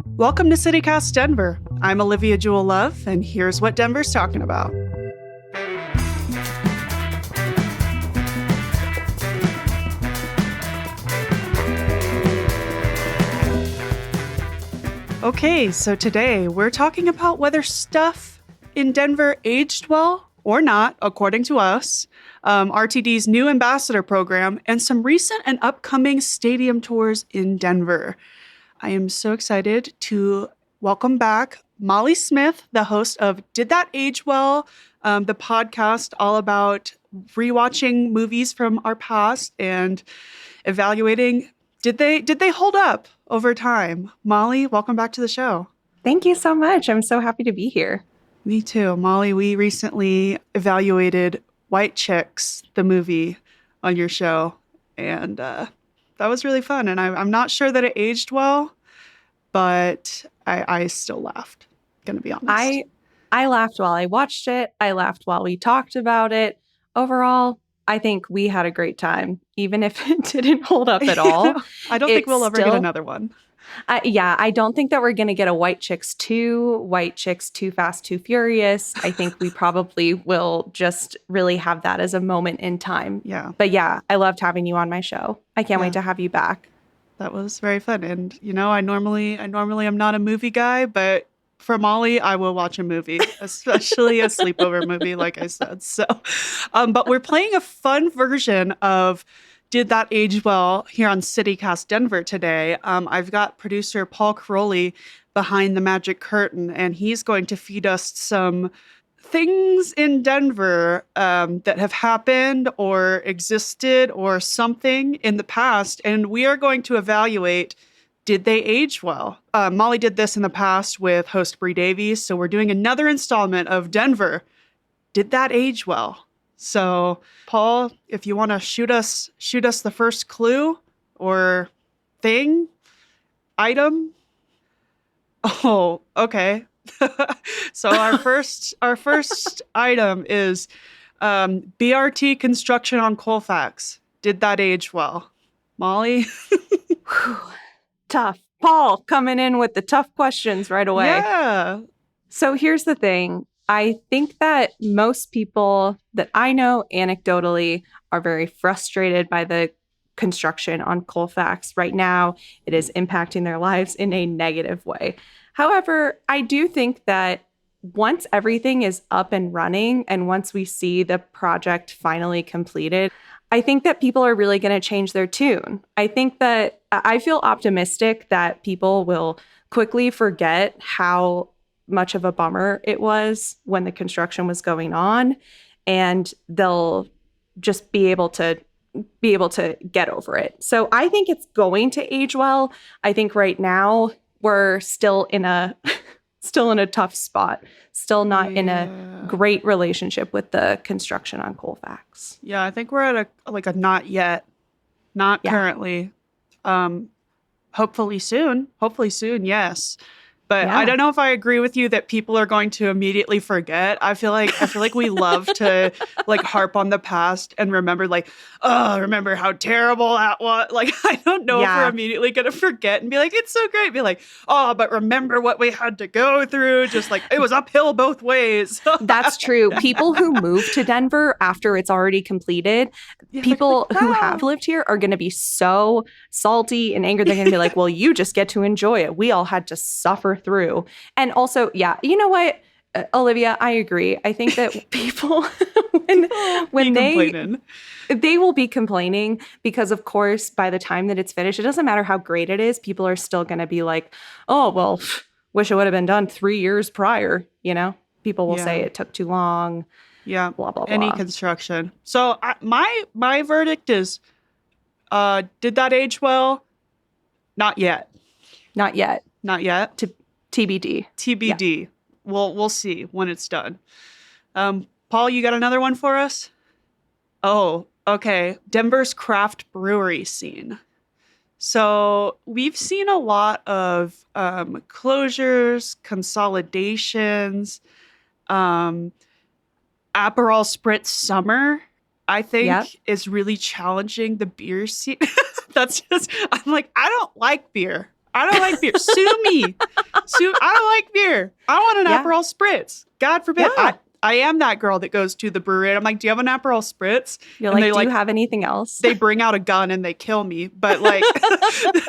Welcome to CityCast Denver. I'm Olivia Jewel Love, and here's what Denver's talking about. Okay, so today we're talking about whether stuff in Denver aged well or not, according to us, RTD's new ambassador program, and some recent and upcoming stadium tours in Denver. I am so excited to welcome back Molly Smith, the host of Did That Age Well, the podcast all about rewatching movies from our past and evaluating did they hold up over time. Molly, welcome back to the show. Thank you so much. I'm so happy to be here. Me too. Molly, we recently evaluated White Chicks, the movie, on your show, and that was really fun. And I'm not sure that it aged well, but I still laughed, gonna be honest. I laughed while I watched it. I laughed while we talked about it. Overall, I think we had a great time, even if it didn't hold up at all. I don't think we'll ever get another one. I don't think that we're going to get a White Chicks 2, White Chicks Too Fast, Too Furious. I think we probably will just really have that as a moment in time. Yeah. But yeah, I loved having you on my show. I can't wait to have you back. That was very fun. And, you know, I normally am not a movie guy, but for Molly, I will watch a movie, especially a sleepover movie, like I said. So, but we're playing a fun version of Did That Age Well here on CityCast Denver today. I've got producer Paul Caroli behind the magic curtain, and he's going to feed us some things in Denver that have happened or existed or something in the past, and we are going to evaluate, did they age well? Molly did this in the past with host Bree Davies, so we're doing another installment of Denver. Did that age well? So, Paul, if you want to shoot us the first clue or thing, item. Oh, okay. So our first item is BRT construction on Colfax. Did that age well? Molly? Tough. Paul coming in with the tough questions right away. Yeah. So here's the thing. I think that most people that I know anecdotally are very frustrated by the construction on Colfax right now. It is impacting their lives in a negative way. However, I do think that once everything is up and running and once we see the project finally completed, I think that people are really going to change their tune. I think that I feel optimistic that people will quickly forget how much of a bummer it was when the construction was going on, and they'll just be able to get over it. So I think it's going to age well. I think right now we're still in a tough spot, still not in a great relationship with the construction on Colfax. Yeah, I think we're at a not yet, not currently. Hopefully soon, yes. But I don't know if I agree with you that people are going to immediately forget. I feel like we love to like harp on the past and remember remember how terrible that was. Like, I don't know if we're immediately going to forget and be like, it's so great. Be like, oh, but remember what we had to go through. Just like it was uphill both ways. That's true. People who move to Denver after it's already completed, people who have lived here are going to be so salty and angry. They're going to be like, well, you just get to enjoy it. We all had to suffer through. And also, you know what, Olivia, I agree. I think that people, when they will be complaining because, of course, by the time that it's finished, it doesn't matter how great it is. People are still going to be like, oh, well, wish it would have been done 3 years prior. You know, people will say it took too long. Yeah. Blah, blah, blah. Any construction. So my verdict is, did that age well? Not yet. Not yet. TBD. TBD. Yeah. We'll see when it's done. Paul, you got another one for us? Oh, okay. Denver's craft brewery scene. So we've seen a lot of closures, consolidations, Aperol Spritz Summer, I think, is really challenging the beer scene. I'm like, I don't like beer. Sue me. I don't like beer. I want an Yeah. Aperol Spritz. God forbid. Yeah. I am that girl that goes to the brewery and I'm like, do you have an Aperol Spritz? You're And like, they do you like, have anything else? they bring out a gun and they kill me. But like,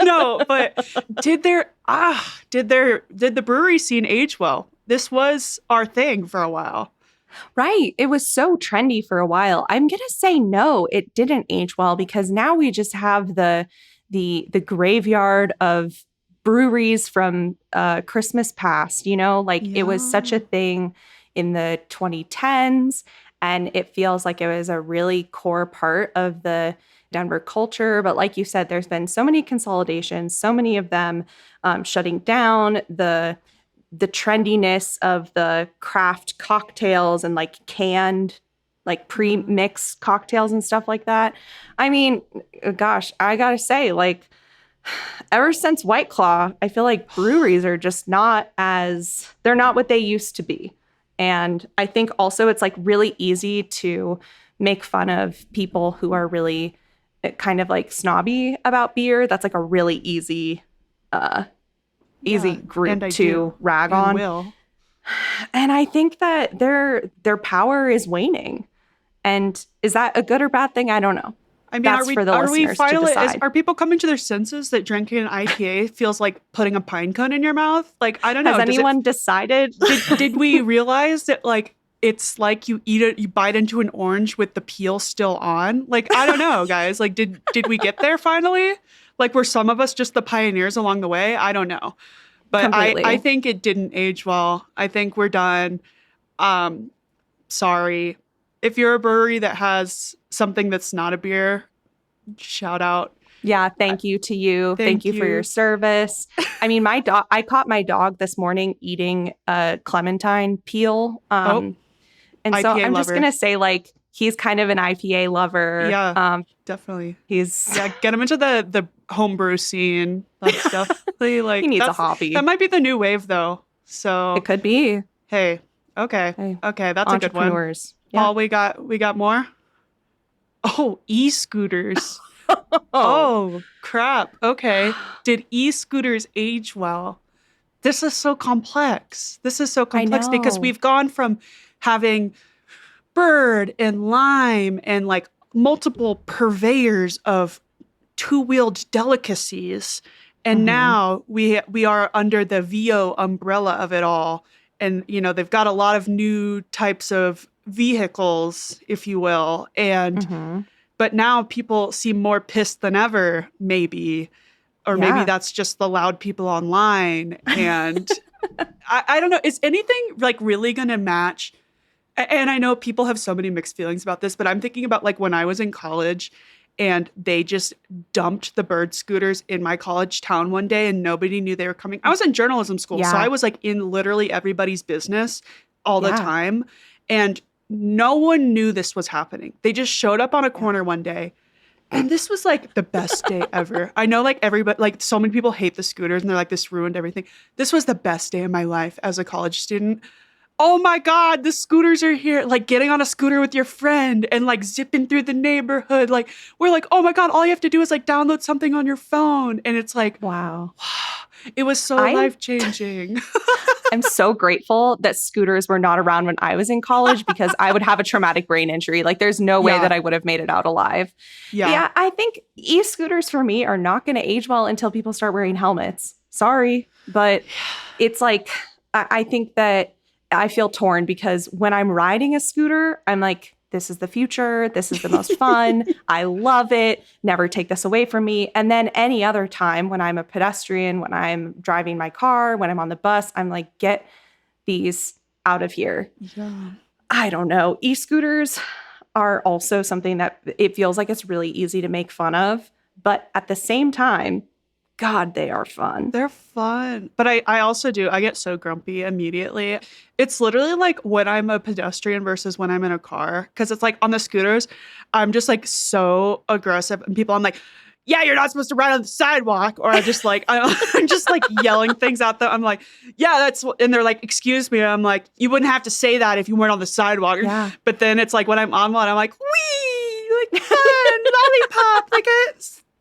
no, but did the brewery scene age well? This was our thing for a while. Right. It was so trendy for a while. I'm going to say no, it didn't age well because now we just have the graveyard of breweries from Christmas past, like it was such a Yeah. thing in the 2010s and it feels like it was a really core part of the Denver culture. But like you said, there's been so many consolidations, so many of them shutting down the trendiness of the craft cocktails and like canned, like pre-mixed cocktails and stuff like that. I mean, gosh, I gotta say, like, ever since White Claw, I feel like breweries are just they're not what they used to be. And I think also it's like really easy to make fun of people who are really kind of like snobby about beer. That's like a really uh, easy Yeah. group And I to do rag and on. will. And I think that their power is waning. And is that a good or bad thing? I don't know. I mean, That's for the are we listeners to finally decide. are people coming to their senses that drinking an IPA feels like putting a pine cone in your mouth? Like, I don't know. Has anyone decided? Did we realize that like it's like you bite into an orange with the peel still on? Like, I don't know, guys. Like, did we get there finally? Like, were some of us just the pioneers along the way? I don't know. But I Completely. think it didn't age well. I think we're done. Um, Sorry. If you're a brewery that has something that's not a beer, shout out. Yeah, thank you to you. Thank Thank you for your you. service. I mean, I caught my dog this morning eating a clementine peel. Oh, And so IPA I'm just lover. gonna say, like, he's kind of an IPA lover. Yeah, definitely. He's Yeah, get him into the homebrew scene. That's definitely he like needs a that hobby. might be the new wave though. It So could be. hey, okay, Hey, okay, that's a good one. entrepreneurs. Yeah. Paul, we got more. Oh, e-scooters. Oh, Oh crap. Okay, did e-scooters age well? This is so complex. This is so I complex because know. we've gone from having Bird and Lime and like multiple purveyors of two-wheeled delicacies. And Hmm. now we are under the VO umbrella of it all. And they've got a lot of new types of vehicles, if you will. And Hmm. but now people seem more pissed than ever, maybe. Or maybe Yeah. that's just the loud people online. And I don't know. Is anything like really gonna match? And I know people have so many mixed feelings about this, but I'm thinking about like when I was in college and they just dumped the bird scooters in my college town one day and nobody knew they were coming. I was in journalism school, so I Yeah. was like in literally everybody's business all the Yeah. time. And no one knew this was happening. They just showed up on a Yeah. corner one day. And this was like the best day ever. I know like everybody, like so many people hate the scooters and they're like, this ruined everything. This was the best day of my life as a college student. Oh my God, the scooters are here. Like getting on a scooter with your friend and like zipping through the neighborhood. Like we're like, oh my God, all you have to do is like download something on your phone. And it's like, Wow. it was so I'm life changing. I'm so grateful that scooters were not around when I was in college because I would have a traumatic brain injury. Like there's no way Yeah. that I would have made it out alive. But Yeah. yeah, I think e-scooters for me are not going to age well until people start wearing helmets. Sorry, but it's like I think that I feel torn because when I'm riding a scooter, I'm like, this is the future. This is the most fun. I love it. Never take this away from me. And then any other time when I'm a pedestrian, when I'm driving my car, when I'm on the bus, I'm like, get these out of here. Yeah. I don't know. E-scooters are also something that it feels like it's really easy to make fun of. But at the same time, God, they are fun. They're fun. But I also do. I get so grumpy immediately. It's literally like when I'm a pedestrian versus when I'm in a car. Cause it's like on the scooters, I'm just like so aggressive. And people, I'm like, yeah, you're not supposed to ride on the sidewalk. Or I'm just like yelling things at them. I'm like, yeah, and they're like, excuse me. I'm like, you wouldn't have to say that if you weren't on the sidewalk. Yeah. But then it's like when I'm on one, I'm like, wee, like fun, lollipop, like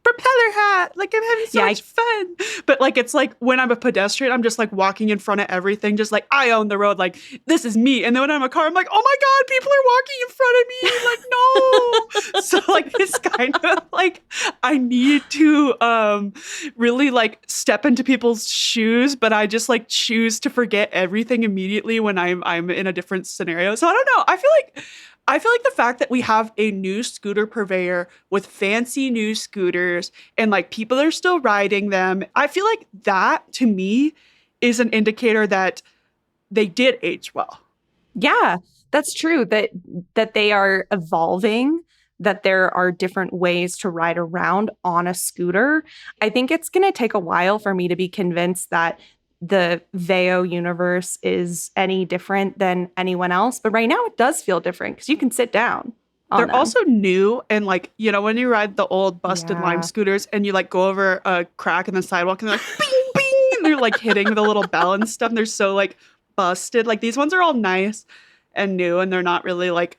propeller hat. Like, I'm having so Yeah, much fun. But like, it's like when I'm a pedestrian, I'm just like walking in front of everything, just like I own the road. Like, this is me. And then when I'm in a car, I'm like, oh my God, people are walking in front of me. Like, no. So like, it's kind of like I need to really like step into people's shoes, but I just like choose to forget everything immediately when I'm in a different scenario. So I don't know. I feel like the fact that we have a new scooter purveyor with fancy new scooters and like people are still riding them, I feel like that to me is an indicator that they did age well. yeah, that's true. That they are evolving. That there are different ways to ride around on a scooter. I think it's going to take a while for me to be convinced that the Veo universe is any different than anyone else. But right now, it does feel different because you can sit down on They're them. also new and like, when you ride the old busted lime Yeah. scooters and you like go over a crack in the sidewalk and they're like bing bing and they're like hitting the little bell and stuff and they're so like busted. Like these ones are all nice and new and they're not really like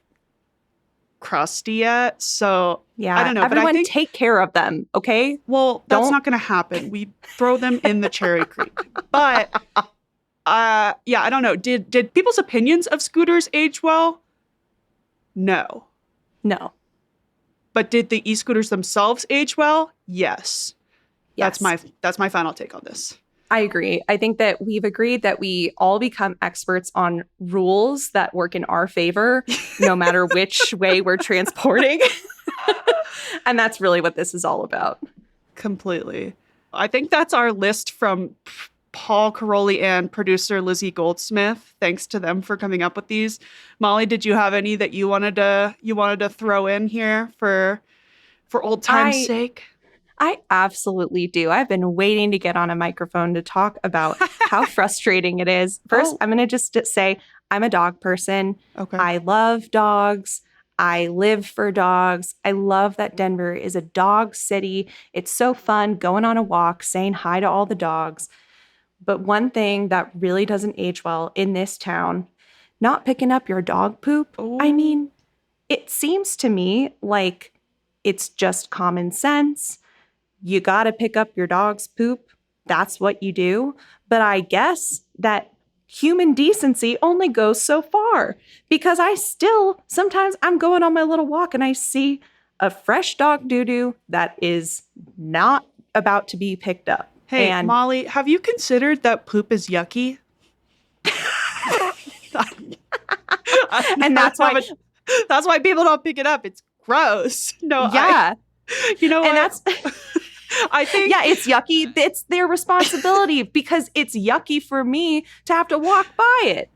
crusty yet. So I Yeah. don't know, but I Everyone think, take care of them. Okay. well, that's Don't. not going to happen. We throw them in the Cherry Creek. But yeah, I don't know. Did people's opinions of scooters age well? No. No. But did the e-scooters themselves age well? Yes. That's Yes. my final take on this. I agree. I think that we've agreed that we all become experts on rules that work in our favor, no matter which way we're transporting. And that's really what this is all about. Completely. I think that's our list from Paul Caroli and producer Lizzie Goldsmith. Thanks to them for coming up with these. Molly, did you have any that you wanted to throw in here for old time's I sake? I absolutely do. I've been waiting to get on a microphone to talk about how frustrating it is. First, Oh, I'm going to just say I'm a dog person. okay. I love dogs. I live for dogs. I love that Denver is a dog city. It's so fun going on a walk, saying hi to all the dogs. But one thing that really doesn't age well in this town, not picking up your dog poop. I Oh, mean, it seems to me like it's just common sense. You got to pick up your dog's poop. That's what you do. But I guess that human decency only goes so far because I still sometimes I'm going on my little walk and I see a fresh dog doo doo that is not about to be picked up. hey, And Molly, have you considered that poop is yucky? and that's why That's why people don't pick it up. It's gross. No, yeah. you know And what? that's I think yeah, it's yucky. It's their responsibility because it's yucky for me to have to walk by it.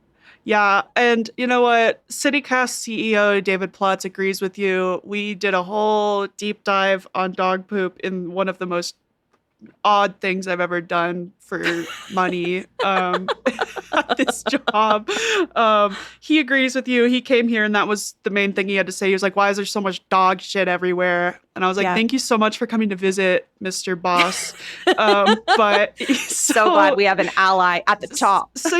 Yeah, and you know what? CityCast CEO David Plotz agrees with you. We did a whole deep dive on dog poop in one of the most odd things I've ever done for money at this job. He agrees with you. He came here and that was the main thing he had to say. He was like, why is there so much dog shit everywhere? And I was like, Yeah. thank you so much for coming to visit, Mr. Boss. But So glad we have an ally at the top. So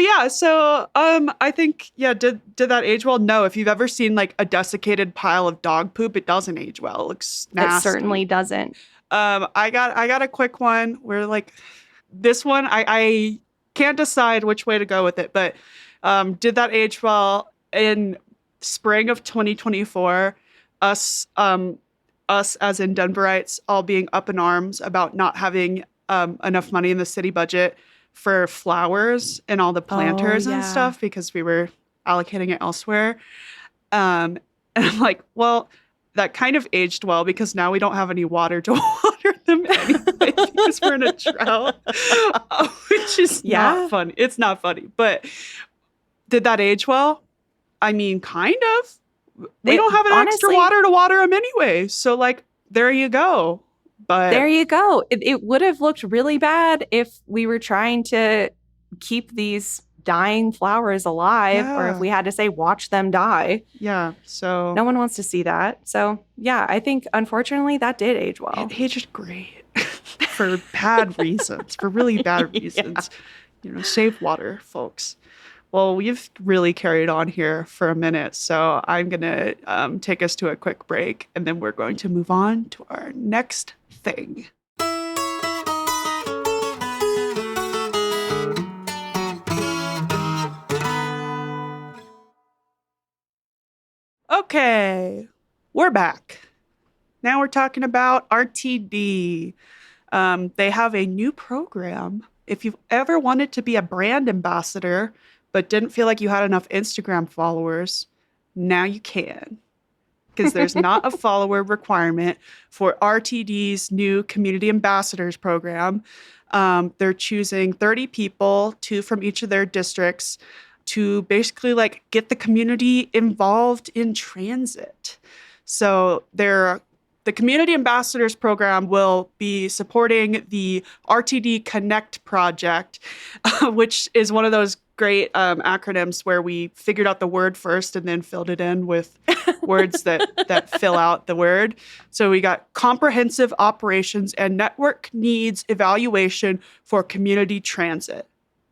I think did that age well? No. If you've ever seen like a desiccated pile of dog poop, it doesn't age well. It looks nasty. It certainly doesn't. I got a quick one where like this one I can't decide which way to go with it, but did that age well in spring of 2024? Us as in Denverites all being up in arms about not having enough money in the city budget for flowers and all the planters and yeah. stuff because we were allocating it elsewhere. And I'm like, well, that kind of aged well because now we don't have any water to water them anyway because we're in a drought, which is not funny. It's not funny, but did that age well? I mean, kind of. We don't have an extra water to water them anyway. So like, there you go. But there you go. It would have looked really bad if we were trying to keep these dying flowers alive or if we had to say, watch them die. Yeah. So no one wants to see that. So yeah, I think unfortunately that did age well. It aged great for bad reasons, for really bad reasons. Save water, folks. Well, we've really carried on here for a minute, so I'm going to take us to a quick break, and then we're going to move on to our next thing. Okay, we're back. Now we're talking about RTD. They have a new program. If you've ever wanted to be a brand ambassador but didn't feel like you had enough Instagram followers, now you can, because there's not a follower requirement for RTD's new community ambassadors program. They're choosing 30 people, two from each of their districts, to basically like get the community involved in transit. So the Community Ambassadors Program will be supporting the RTD Connect project, which is one of those great acronyms where we figured out the word first and then filled it in with words that fill out the word. So we got comprehensive operations and network needs evaluation for community transit,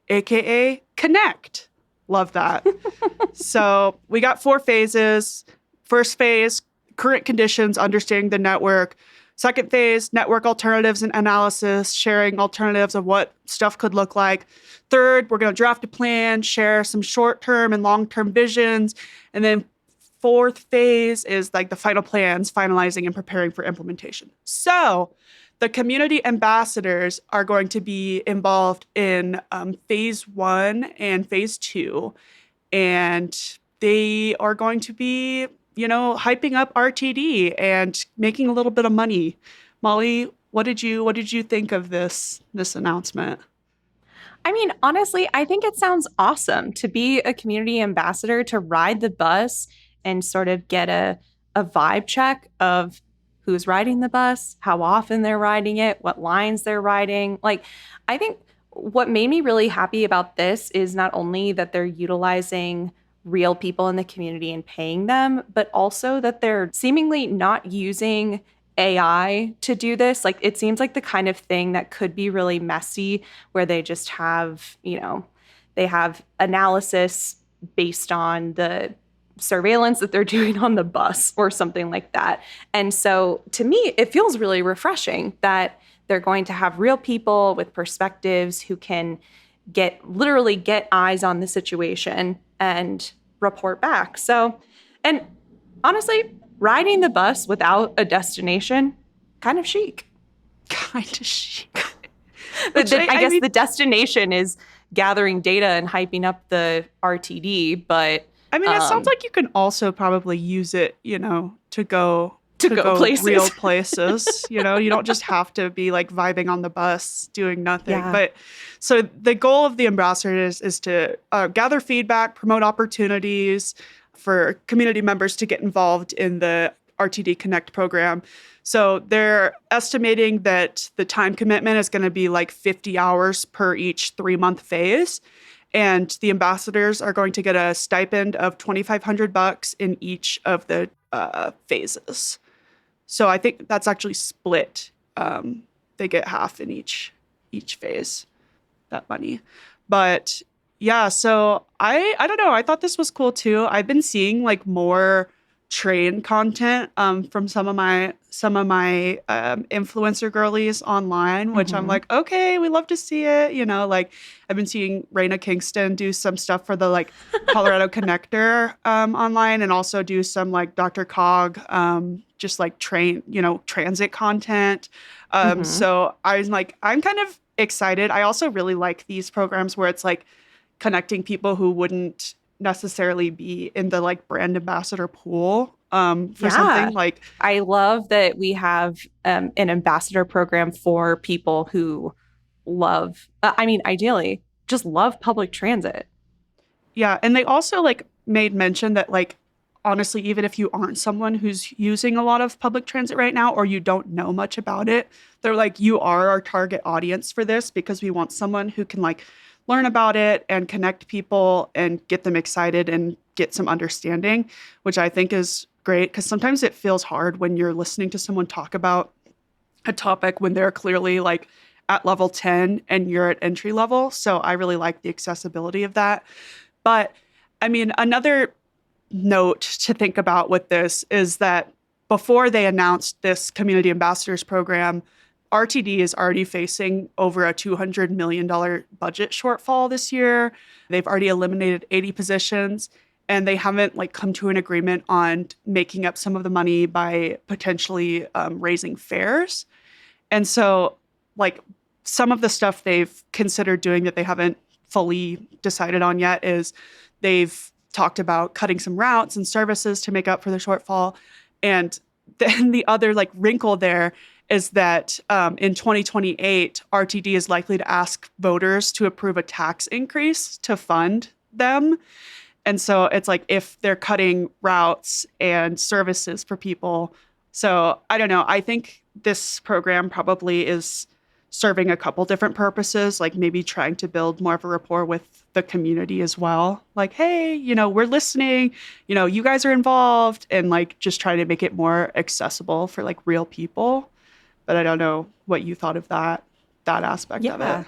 aka Connect. Love that. So we got 4 phases. First phase, current conditions, understanding the network. Second phase, network alternatives and analysis, sharing alternatives of what stuff could look like. Third, we're going to draft a plan, share some short-term and long-term visions. And then fourth phase is like the final plans, finalizing and preparing for implementation. So the community ambassadors are going to be involved in phase 1 and phase 2. And they are going to be, hyping up RTD and making a little bit of money. Molly, what did you think of this announcement? I mean, honestly, I think it sounds awesome to be a community ambassador, to ride the bus and sort of get a vibe check of who's riding the bus, how often they're riding it, what lines they're riding. Like, I think what made me really happy about this is not only that they're utilizing real people in the community and paying them, but also that they're seemingly not using AI to do this. Like, it seems like the kind of thing that could be really messy, where they just have, they have analysis based on the surveillance that they're doing on the bus or something like that. And so to me, it feels really refreshing that they're going to have real people with perspectives who can literally get eyes on the situation and report back. So, and honestly, riding the bus without a destination, kind of chic. Kind of chic. But I guess the destination is gathering data and hyping up the RTD. But I mean, it sounds like you can also probably use it, to go places. Real places. You don't just have to be like vibing on the bus doing nothing. Yeah. But so the goal of the ambassadors is to gather feedback, promote opportunities for community members to get involved in the RTD Connect program. So they're estimating that the time commitment is going to be like 50 hours per each 3-month phase. And the ambassadors are going to get a stipend of $2,500 in each of the phases. So I think that's actually split. They get half in each phase, that money. But yeah, so I don't know. I thought this was cool too. I've been seeing like more train content from some of my influencer girlies online, which I'm like, okay, we love to see it. Like I've been seeing Raina Kingston do some stuff for the like Colorado Connector online, and also do some like Dr. Cog just like transit content. So I was like, I'm kind of excited. I also really like these programs where it's like connecting people who wouldn't necessarily be in the like brand ambassador pool for something like. I love that we have an ambassador program for people who love, ideally just love public transit. Yeah. And they also like made mention that like, honestly, even if you aren't someone who's using a lot of public transit right now, or you don't know much about it, they're like, you are our target audience for this, because we want someone who can like learn about it and connect people and get them excited and get some understanding, which I think is great, because sometimes it feels hard when you're listening to someone talk about a topic when they're clearly like at level 10 and you're at entry level. So I really like the accessibility of that. But I mean, another note to think about with this is that before they announced this community ambassadors program, RTD is already facing over a $200 million budget shortfall this year. They've already eliminated 80 positions, and they haven't like come to an agreement on making up some of the money by potentially raising fares. And so, like, some of the stuff they've considered doing that they haven't fully decided on yet is they've talked about cutting some routes and services to make up for the shortfall. And then the other like wrinkle there is that in 2028, RTD is likely to ask voters to approve a tax increase to fund them. And so it's like if they're cutting routes and services for people. So I don't know. I think this program probably is serving a couple different purposes, like maybe trying to build more of a rapport with the community as well. Like, hey, we're listening, you guys are involved, and like just trying to make it more accessible for like real people. But I don't know what you thought of that aspect of Yeah. it.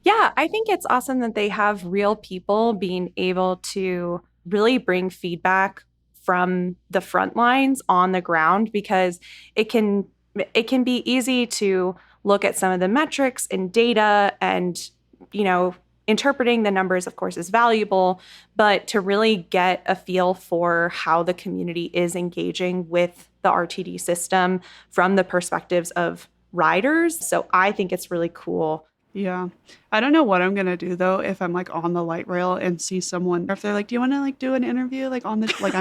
Yeah, I think it's awesome that they have real people being able to really bring feedback from the front lines on the ground, because it can it can be easy to look at some of the metrics and data, and you know interpreting the numbers of course is valuable, but to really get a feel for how the community is engaging with the RTD system from the perspectives of riders. So I think it's really cool. Yeah. I don't know what I'm gonna do though if I'm like on the light rail and see someone, or if they're like, "Do you want to like do an interview like on the like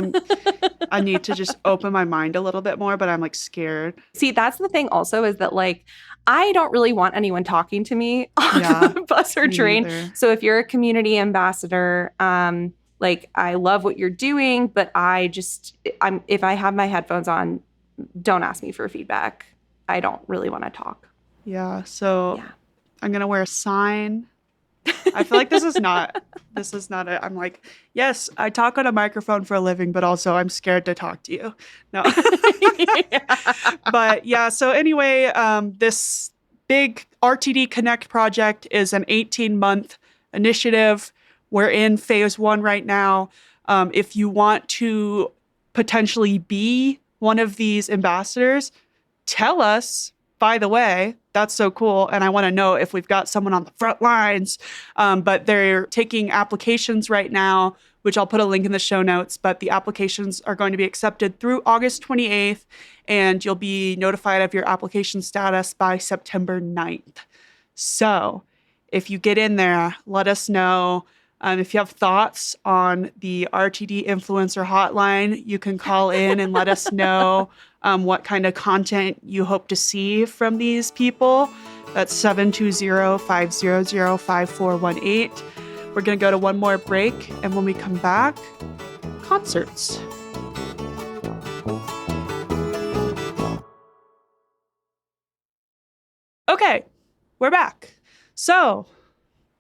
I need to just open my mind a little bit more, but I'm like scared." See, that's the thing also, is that like I don't really want anyone talking to me on Yeah, the bus or me train. neither. So if you're a community ambassador, like I love what you're doing, but I'm if I have my headphones on, don't ask me for feedback. I don't really want to talk. Yeah. So Yeah. I'm gonna wear a sign. I feel like this is not I'm like, yes, I talk on a microphone for a living, but also I'm scared to talk to you. No. But yeah, so anyway, this big RTD Connect project is an 18-month initiative. We're in phase one right now. If you want to potentially be one of these ambassadors, tell us, by the way. That's so cool. And I want to know if we've got someone on the front lines. But they're taking applications right now, which I'll put a link in the show notes. But the applications are going to be accepted through August 28th, and you'll be notified of your application status by September 9th. So if you get in there, let us know. If you have thoughts on the RTD Influencer Hotline, you can call in and let us know what kind of content you hope to see from these people. That's 720-500-5418. We're going to go to one more break, and when we come back, concerts. Okay, we're back. So,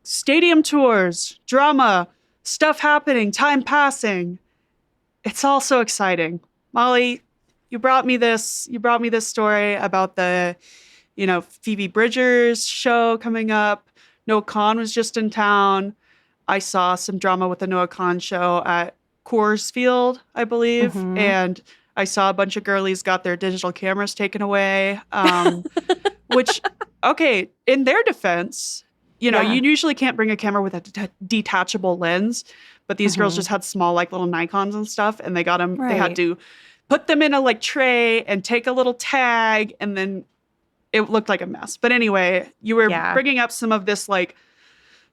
stadium tours, drama, stuff happening, time passing. It's all so exciting. Molly, you brought me this story about the, Phoebe Bridgers show coming up. Noah Khan was just in town. I saw some drama with the Noah Khan show at Coors Field, I believe. Mm-hmm. And I saw a bunch of girlies got their digital cameras taken away. Which, okay, in their defense, you Yeah. usually can't bring a camera with a detachable lens, but these girls Mhm. just had small, like little Nikons and stuff, and they got them. They had Right. to put them in a like tray and take a little tag, and then it looked like a mess. But anyway, you were Yeah. bringing up some of this like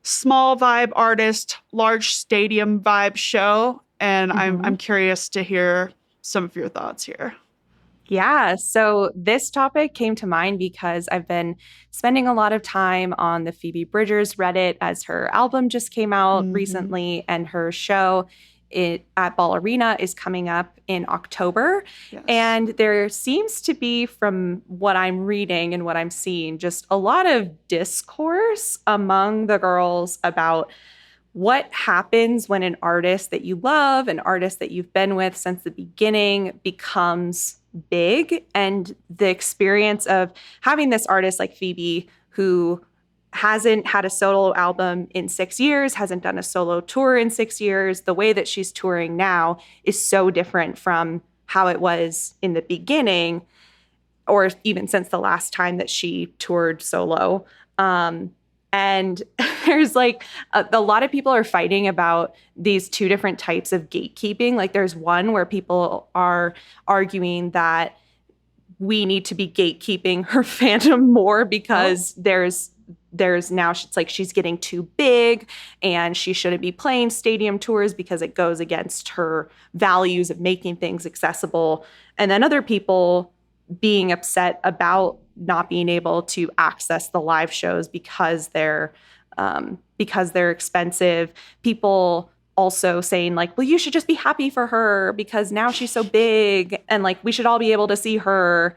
small vibe artist, large stadium vibe show, and Mhm. I'm curious to hear some of your thoughts here. Yeah, so this topic came to mind because I've been spending a lot of time on the Phoebe Bridgers Reddit, as her album just came out Mhm. recently, and her show at Ball Arena is coming up in October. Yes. And there seems to be, from what I'm reading and what I'm seeing, just a lot of discourse among the girls about what happens when an artist that you love, an artist that you've been with since the beginning, becomes big, and the experience of having this artist like Phoebe, who hasn't had a solo album in 6 years, hasn't done a solo tour in 6 years. The way that she's touring now is so different from how it was in the beginning, or even since the last time that she toured solo. And there's like a lot of people are fighting about these two different types of gatekeeping. Like there's one where people are arguing that we need to be gatekeeping her fandom more because there's now it's like she's getting too big and she shouldn't be playing stadium tours because it goes against her values of making things accessible. And then other people being upset about not being able to access the live shows because they're expensive. People also saying like, well, you should just be happy for her because now she's so big and like we should all be able to see her.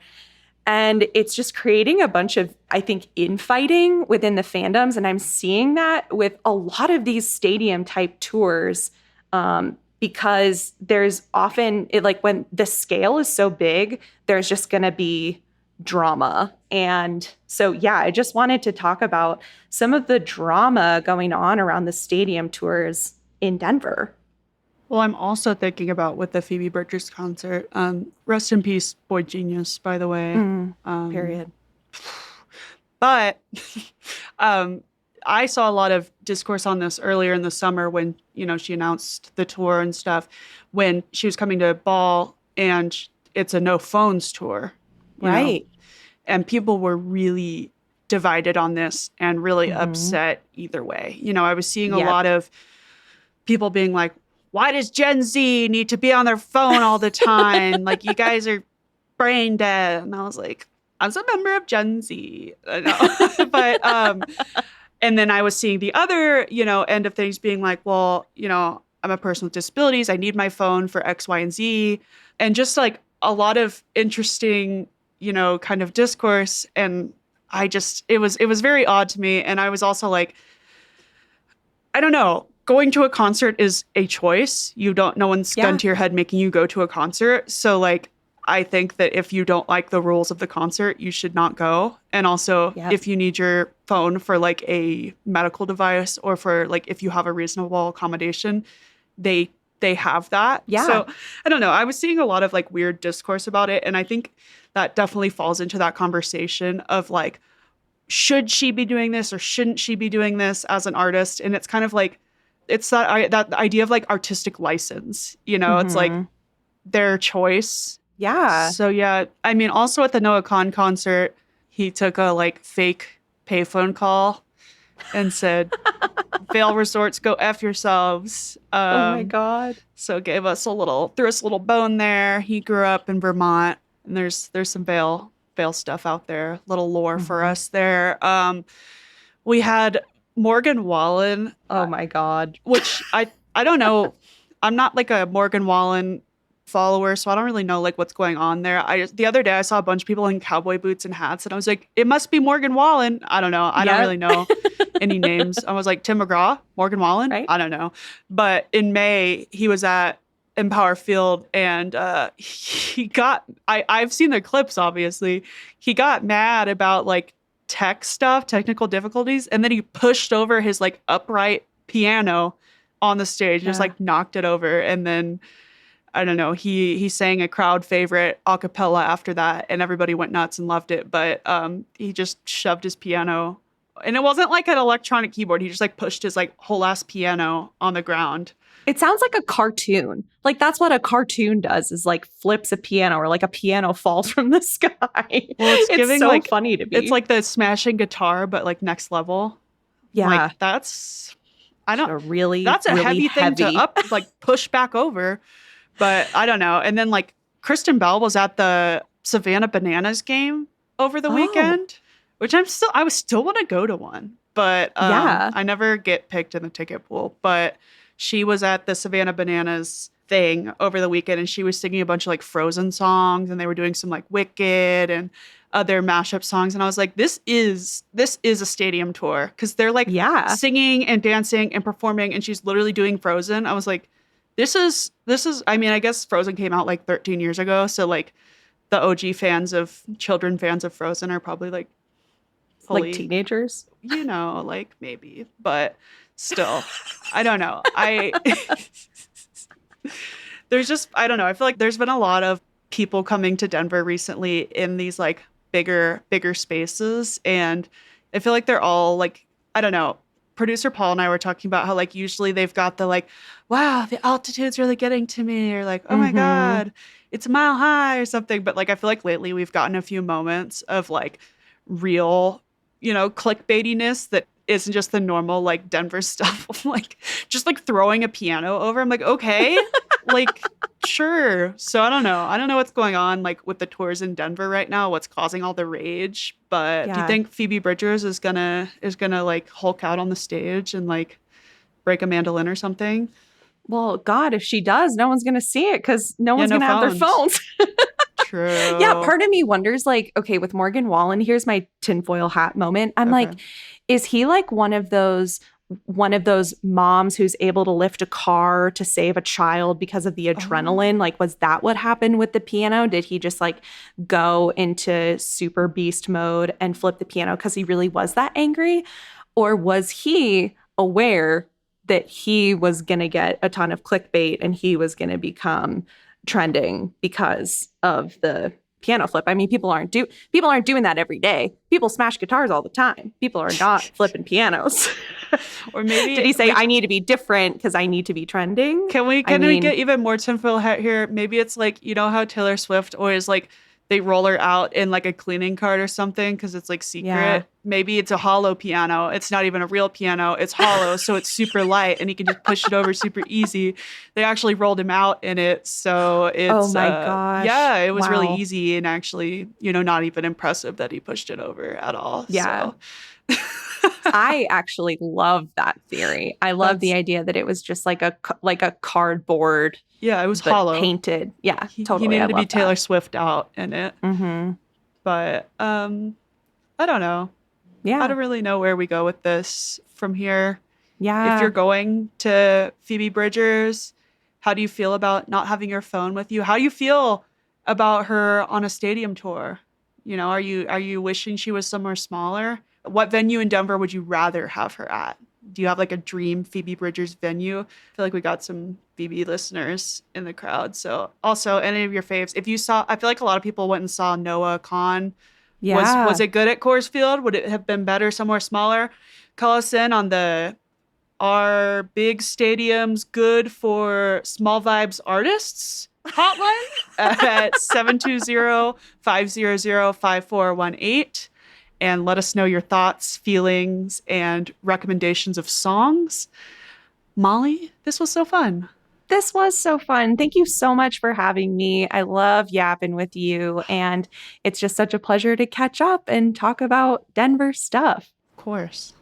And it's just creating a bunch of, I think, infighting within the fandoms. And I'm seeing that with a lot of these stadium type tours, because there's often, like when the scale is so big, there's just going to be drama. And so, yeah, I just wanted to talk about some of the drama going on around the stadium tours in Denver. Well, I'm also thinking about with the Phoebe Bridgers concert. Rest in peace, Boy Genius, by the way. Period. But I saw a lot of discourse on this earlier in the summer when, she announced the tour and stuff, when she was coming to Ball and it's a no phones tour. Right. And people were really divided on this and really upset either way. I was seeing a lot of people being like, why does Gen Z need to be on their phone all the time? Like, you guys are brain dead. And I was like, as a member of Gen Z, I know. But, and then I was seeing the other, end of things being like, well, I'm a person with disabilities. I need my phone for X, Y, and Z. And just like a lot of interesting, kind of discourse. And it was very odd to me. And I was also like, I don't know. Going to a concert is a choice. No one's gun to your head making you go to a concert. So like, I think that if you don't like the rules of the concert, you should not go. And also if you need your phone for like a medical device or for like, if you have a reasonable accommodation, they have that. Yeah. So I don't know. I was seeing a lot of like weird discourse about it. And I think that definitely falls into that conversation of like, should she be doing this or shouldn't she be doing this as an artist? And it's kind of like, it's that idea of like artistic license, it's like their choice. Yeah. So yeah, I mean, also at the Noah Khan concert, he took a like fake payphone call and said, Vail Resorts, go F yourselves. Oh my God. So threw us a little bone there. He grew up in Vermont and there's some Vail stuff out there, little lore for us there. We had Morgan Wallen. Oh my God. Which I don't know. I'm not like a Morgan Wallen follower, so I don't really know like what's going on there. The other day I saw a bunch of people in cowboy boots and hats and I was like, it must be Morgan Wallen. I don't know. I don't really know any names. I was like, Tim McGraw, Morgan Wallen? Right? I don't know. But in May, he was at Empower Field and he got, I've seen the clips obviously. He got mad about like technical difficulties, and then he pushed over his like upright piano on the stage, just like knocked it over, and then I don't know, he sang a crowd favorite a cappella after that, and everybody went nuts and loved it. But he just shoved his piano, and it wasn't like an electronic keyboard. He just like pushed his like whole ass piano on the ground. It sounds like a cartoon. Like that's what a cartoon does, is like flips a piano or like a piano falls from the sky. Well, it's giving so like, funny to me. It's like the smashing guitar, but like next level. Yeah. Like that's a really heavy thing to push back over. But I don't know. And then like Kristen Bell was at the Savannah Bananas game over the weekend, which I still want to go to one. But I never get picked in the ticket pool. But she was at the Savannah Bananas thing over the weekend and she was singing a bunch of like Frozen songs and they were doing some like Wicked and other mashup songs. And I was like, this is a stadium tour because they're like singing and dancing and performing and she's literally doing Frozen. I was like, this is, I mean, I guess Frozen came out like 13 years ago. So like the OG children fans of Frozen are probably like Like fully, teenagers? like maybe, but still, I don't know. There's just, I don't know. I feel like there's been a lot of people coming to Denver recently in these like bigger spaces. And I feel like they're all like, I don't know. Producer Paul and I were talking about how like usually they've got the like, wow, the altitude's really getting to me, or like, oh my Mm-hmm. God, it's a mile high or something. But like I feel like lately we've gotten a few moments of like real, clickbaitiness that isn't just the normal like Denver stuff of like just like throwing a piano over. I'm like, okay, like sure. So I don't know. I don't know what's going on like with the tours in Denver right now, what's causing all the rage. But do you Yeah. think Phoebe Bridgers is gonna like Hulk out on the stage and like break a mandolin or something? Well, God, if she does, no one's going to see it because no Yeah, one's no going to have their phones. phones. Yeah, True. part of me wonders, like, okay, with Morgan Wallen, here's my tinfoil hat moment. I'm Okay. like, is he like one of those moms who's able to lift a car to save a child because of the adrenaline? Oh. Like, was that what happened with the piano? Did he just like go into super beast mode and flip the piano because he really was that angry? Or was he aware that he was going to get a ton of clickbait and he was going to become trending because of the piano flip? I mean, people aren't doing that every day. People smash guitars all the time. People are not flipping pianos. Or Did maybe he say I need to be different because I need to be trending? can we I can we mean, get even more tinfoil hat here? Maybe it's like how Taylor Swift always like they roll her out in like a cleaning cart or something because it's like yeah. secret. Maybe it's a hollow piano. It's not even a real piano. It's hollow, so it's super light and he can just push it over super easy. They actually rolled him out in it, so Oh it's my gosh. yeah, it was really Wow. easy and actually not even impressive that he pushed it over at all. Yeah. So I actually love that theory. I love the that's idea that it was just like a cardboard yeah, it was but hollow. painted. Yeah, He totally. I needed to be love that. Taylor Swift out in it. Mhm. But I don't know. I Yeah. don't really know where we go with this from here. If you're Yeah. going to Phoebe Bridgers, how do you feel about not having your phone with you? How do you feel about her on a stadium tour? Are you wishing she was somewhere smaller? What venue in Denver would you rather have her at? Do you have like a dream Phoebe Bridgers venue? I feel like we got some Phoebe listeners in the crowd. So also any of your faves. If you saw, I feel like a lot of people went and saw Noah Khan. Was Yeah. it good at Coors Field? Would it have been better somewhere smaller? Call us in on the Are big stadiums good for small vibes artists hotline at 720-500-5418 and let us know your thoughts, feelings, and recommendations of songs. Molly, this was so fun. This was so fun. Thank you so much for having me. I love yapping with you, and it's just such a pleasure to catch up and talk about Denver stuff. Of course.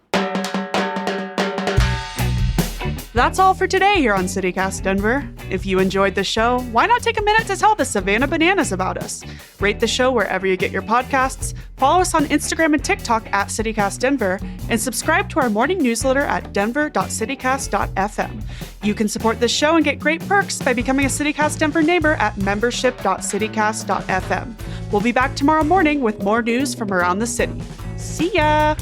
That's all for today here on CityCast Denver. If you enjoyed the show, why not take a minute to tell the Savannah Bananas about us? Rate the show wherever you get your podcasts, follow us on Instagram and TikTok at CityCast Denver, and subscribe to our morning newsletter at denver.citycast.fm. You can support this show and get great perks by becoming a CityCast Denver neighbor at membership.citycast.fm. We'll be back tomorrow morning with more news from around the city. See ya!